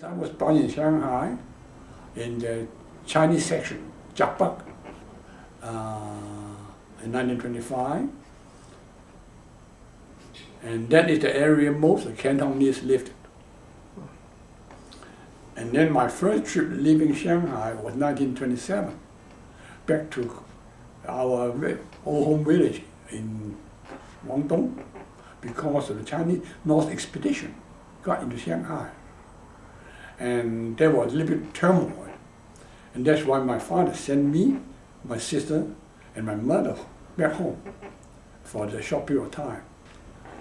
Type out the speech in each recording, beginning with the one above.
I was born in Shanghai in the Chinese section, Jiabak, in 1925. And that is the area most of the Cantonese lived. And then my first trip leaving Shanghai was 1927, back to our old home village in Guangdong, because of the Chinese North Expedition got into Shanghai. And there was a little bit of turmoil. And that's why my father sent me, my sister, and my mother back home for the short period of time.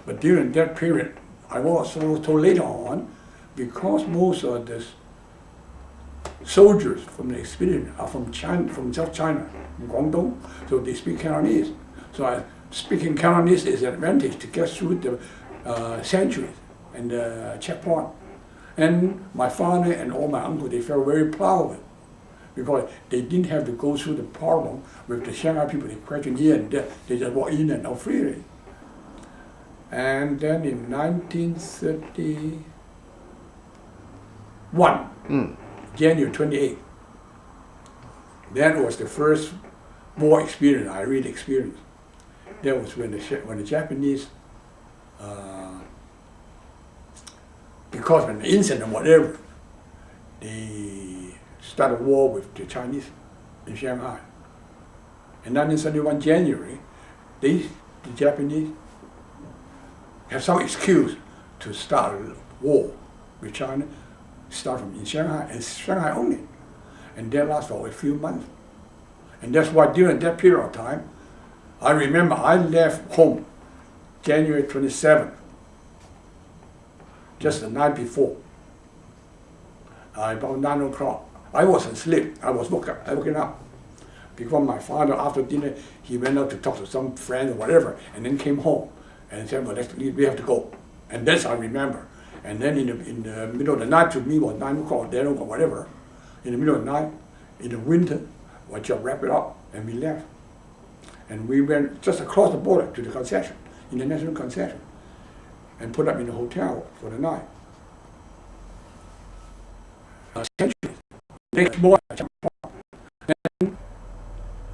But during that period, I was told later on, because most of the soldiers from the expedition are from China, from South China, from Guangdong, so they speak Cantonese. So speaking Cantonese is an advantage to get through the centuries and the checkpoint. And my father and all my uncles, they felt very proud of it, because they didn't have to go through the problem with the Shanghai people. They question here and there. They just walk in and out freely. And then in 1931, January 28th, that was the first war experience I really experienced. That was when the Japanese, because of an incident or whatever, they started war with the Chinese in Shanghai. In 1931 January, the Japanese have some excuse to start a war with China, start from in Shanghai, and Shanghai only. And that lasts for a few months. And that's why during that period of time, I remember I left home January 27th, just the night before, about 9 o'clock. I was asleep. I was woken up because my father, after dinner, he went out to talk to some friend or whatever, and then came home and said, well, we have to go. And that's I remember. And then in the middle of the night, to me was 9 o'clock, 10 o'clock, whatever. In the middle of the night, in the winter, we just wrap it up and we left. And we went just across the border to the concession, international concession, and put up in the hotel for the night. Next morning,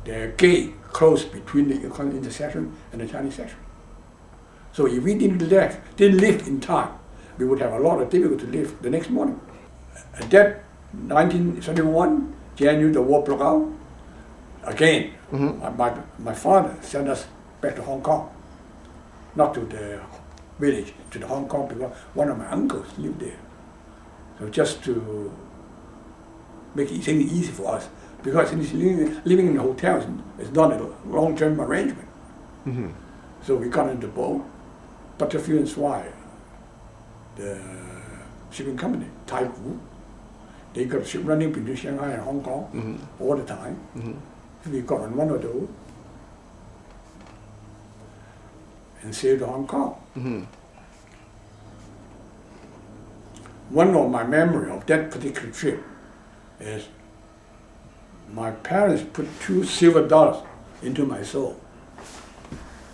the gate closed between the intersection and the Chinese section. So if we didn't live in time, we would have a lot of difficulty to live the next morning. At that 1931, January, the war broke out. Again, my father sent us back to Hong Kong, not to the village, to the Hong Kong, because one of my uncles lived there. So just to make things easy for us, because living in the hotels is not a long-term arrangement. So we got into the boat, Butterfield and Swire, the shipping company, Taigu. They got a ship running between Shanghai and Hong Kong all the time. We got on one of those and sailed to Hong Kong. One of my memory of that particular trip is my parents put $2 silver into my soul.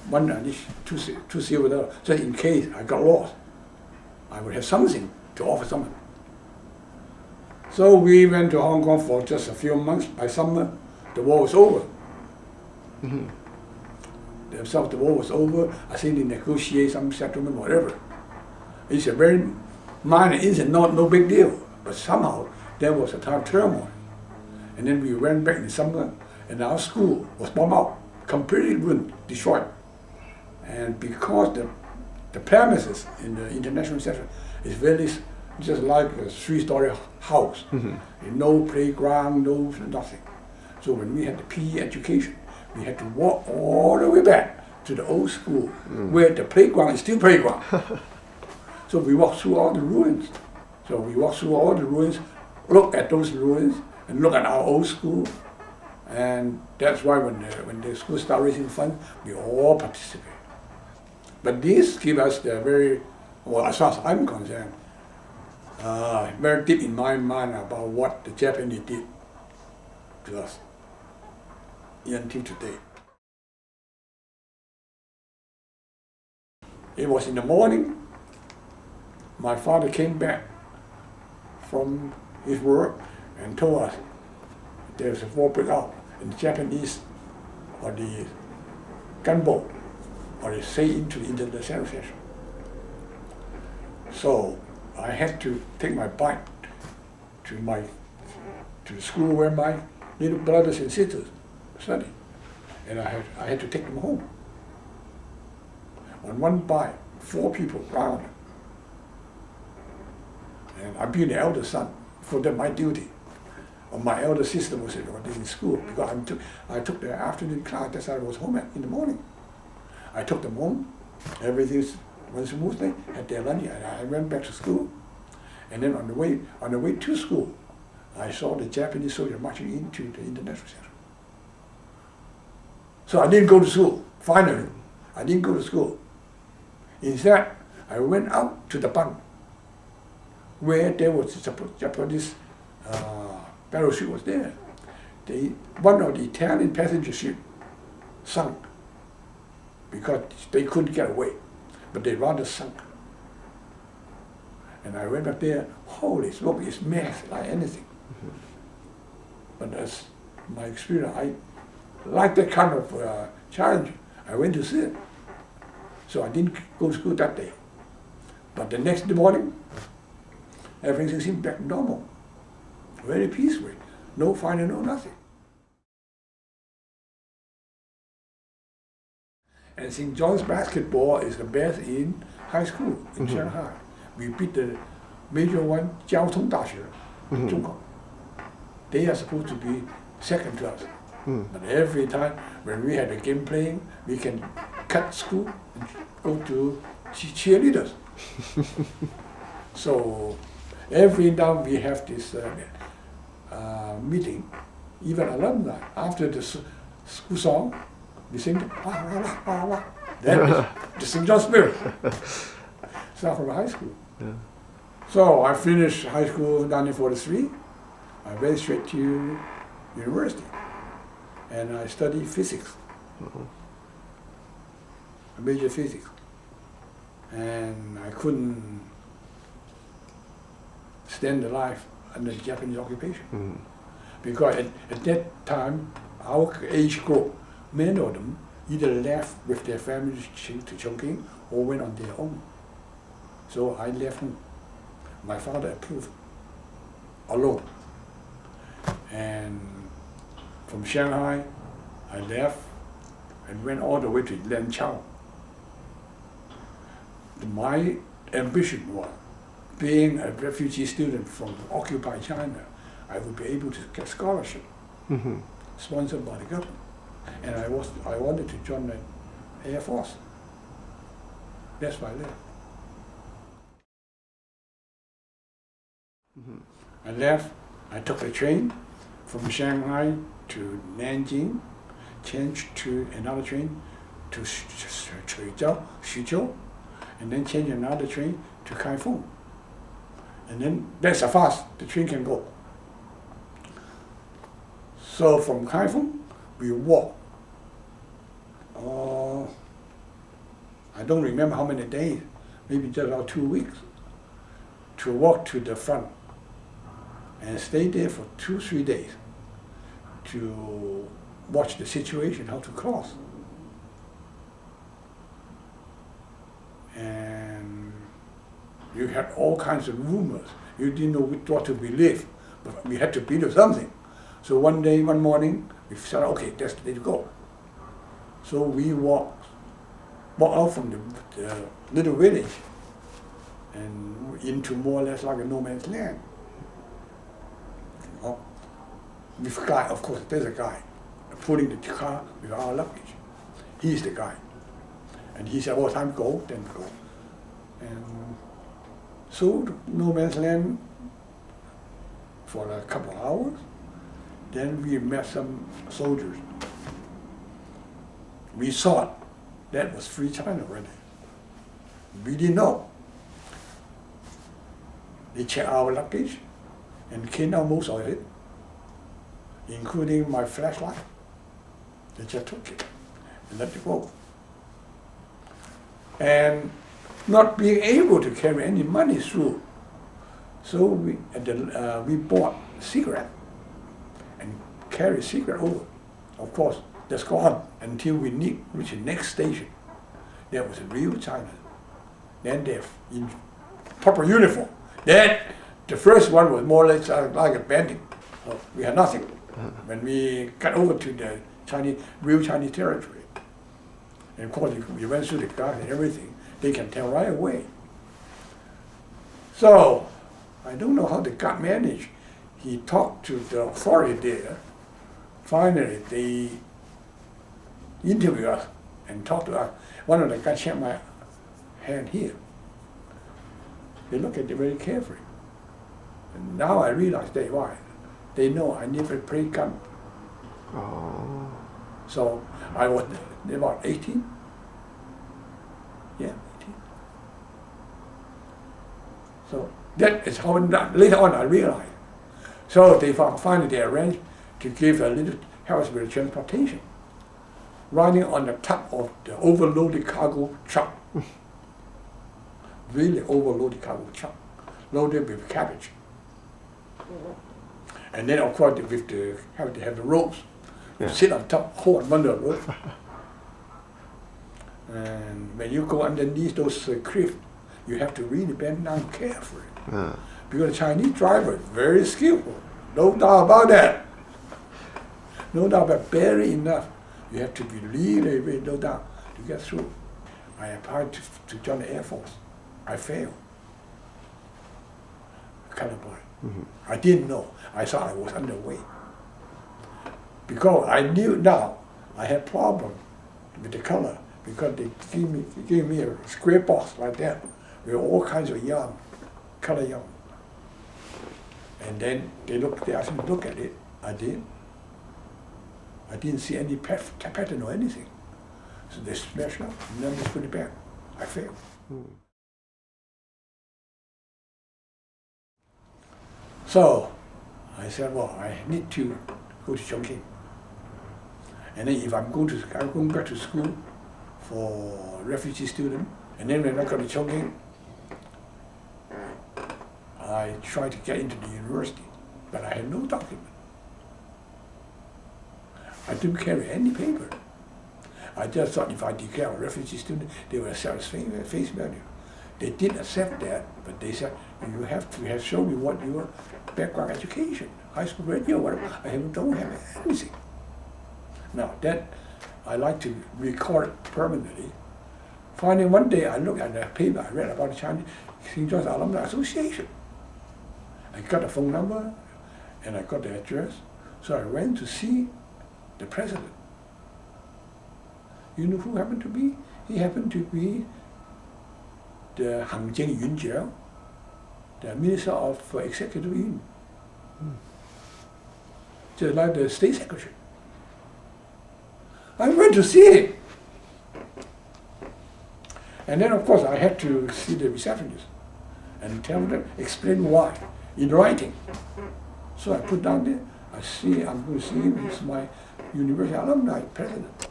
One at least two silver, so in case I got lost, I would have something to offer someone. So we went to Hong Kong for just a few months. By summer, the war was over. The war was over. I think they negotiate some settlement, whatever. It's a very minor incident, no big deal. But somehow there was a time of turmoil. And then we went back in the summer, and our school was bombed out, completely ruined, destroyed. And because the premises in the international section is very just like a 3-story house, no playground, no nothing. So when we had the PE education, we had to walk all the way back to the old school, where the playground is still playground. So we walked through all the ruins. Look at those ruins, and look at our old school. And that's why when the school started raising funds, we all participate. But this gives us the very, well, as far as I'm concerned, very deep in my mind about what the Japanese did to us until today. It was in the morning. My father came back from his work and told us there's a war break out and the Japanese or the gunboat or they sail into the international section. So I had to take my bike to the school where my little brothers and sisters study, and I had to take them home. On one bike, 4 people drowned, and I'd be the elder son, for that my duty. Or my elder sister was in school because I took the afternoon class. That's why I was home in the morning. I took them home. Everything went smoothly. Had their lunch, and I went back to school. And then on the way to school, I saw the Japanese soldier marching into the international center. So I didn't go to school. Finally, I didn't go to school. Instead, I went out to the bunk where there was a Japanese battleship was there. One of the Italian passenger ships sunk because they couldn't get away, but they rather sunk. And I went back there, holy smoke, it's math like anything. But as my experience, I like that kind of challenge. I went to see it. So I didn't go to school that day. But the next morning, everything seemed back normal. Very peaceful. No fighting, no nothing. And St. John's basketball is the best in high school in Shanghai. We beat the major one, 交通大学, Zhongkong. They are supposed to be second to us. But every time when we had a game playing, we can cut school and go to cheerleaders. So every time we have this meeting, even alumni, after the school song, we sing that is the St. John spirit. Start from high school. Yeah. So I finished high school in 1943. I went straight to university, and I studied physics. I majored physics, and I couldn't stand the life under the Japanese occupation. Because at that time, our age group, many of them either left with their families to Chongqing or went on their own. So I left home. My father approved alone. And from Shanghai, I left and went all the way to Lanchao. My ambition was, being a refugee student from occupied China, I would be able to get scholarship sponsored by the government. And I wanted to join the Air Force. That's why I left. I left, I took a train from Shanghai to Nanjing, changed to another train to Xuzhou, and then changed another train to Kaifeng. And then that's how fast the train can go. So from Kaifeng, we walked. I don't remember how many days, maybe just about 2 weeks, to walk to the front and stay there for 2-3 days to watch the situation, how to cross. And you had all kinds of rumors. You didn't know what to believe, but we had to believe something. So one morning, we said, okay, that's the day to go. So we walked out from the little village and into more or less like a no man's land. With a guy, of course, there's a guy pulling the car with our luggage. He's the guy. And he said, oh, time to go, then go. And so no man's land for a couple of hours. Then we met some soldiers. We thought that was free China already. We didn't know. They checked our luggage and cleaned out most of it, including my flashlight. They just took it and let it go. And not being able to carry any money through, So we bought cigarette and carried cigarette over. Of course, that's gone until we reach the next station. That was a real China. Then they're in proper uniform. Then the first one was more or less like a bandit. So we had nothing. When we got over to the real Chinese territory, and of course we went through the guard and everything, they can tell right away. So I don't know how the guard managed. He talked to the authority there. Finally, they interviewed us and talked to us. One of the guys checked my hand here. They look at it very carefully. And now I realize why. They know I never played gun. Oh. So I was about 18. Yeah, 18. So that is how later on I realized. So they finally they arranged to give a little help with transportation, riding on the top of the overloaded cargo truck. Really overloaded cargo truck, loaded with cabbage. And then of course they have the ropes. Yeah. Sit on top, hold on the rope. And when you go underneath those cliffs, you have to really bend down carefully. Because the Chinese driver is very skillful, no doubt about that. No doubt, but barely enough. You have to be really, really low down to get through. I applied to join the Air Force. I failed. Colorblind. I didn't know. I thought I was underweight. Because I knew now I had problem with the color, because they gave me a square box like that with all kinds of yarn, color yarn. And then they asked me to look at it. I did. I didn't see any pattern or anything. So they smashed up and then they put it back. I failed. So I said, well, I need to go to Chongqing. And then if I'm going back to school for refugee student, and then when I go to Chongqing, I tried to get into the university, but I had no document. I didn't carry any paper. I just thought if I declare a refugee student, they would accept face value. They didn't accept that, but they said, you have to show me what your background education, high school radio, whatever. I don't have anything. Now that I like to record it permanently. Finally one day I looked at the paper I read about the Chinese St. John's Alumni Association. I got a phone number and I got the address. So I went to see the president. You know who happened to be? He happened to be the Hangjing Yunjiao, the Minister of Executive Union. Just like the State Secretary. I went to see him. And then of course I had to see the receptionist and tell them, explain why, in writing. So I put down there, I'm going to see him, he's my university alumni president.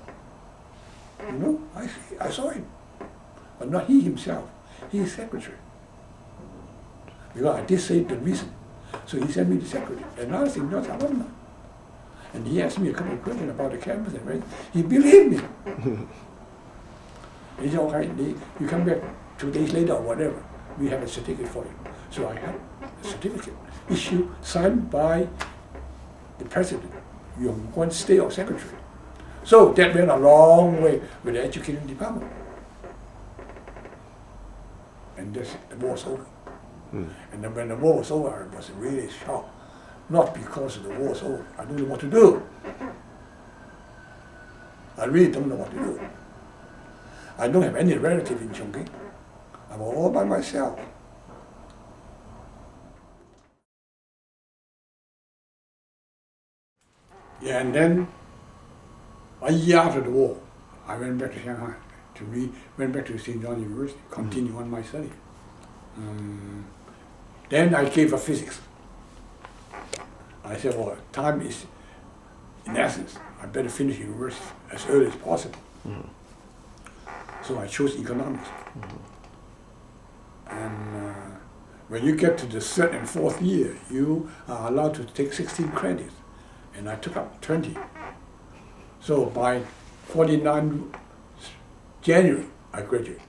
You know, I saw him, but not he himself, he's secretary. Because I did say the reason. So he sent me the secretary, another thing, not alumni. And he asked me a couple of questions about the campus and everything. He believed me. He said, okay, you come back 2 days later or whatever, we have a certificate for you. So I had a certificate issued, signed by the president, Yongguan State Secretary. So that went a long way with the education department. And the war was over. And then when the war was over, I was really shocked. Not because the war was over. I don't know what to do. I really don't know what to do. I don't have any relative in Chongqing. I'm all by myself. Yeah, and then a year after the war, I went back to Shanghai went back to St. John's University, continue on my study. Then I gave up physics. I said, well, time is in essence. I better finish university as early as possible. So I chose economics. And When you get to the third and fourth year, you are allowed to take 16 credits, and I took up 20. So by 49 January, I graduated.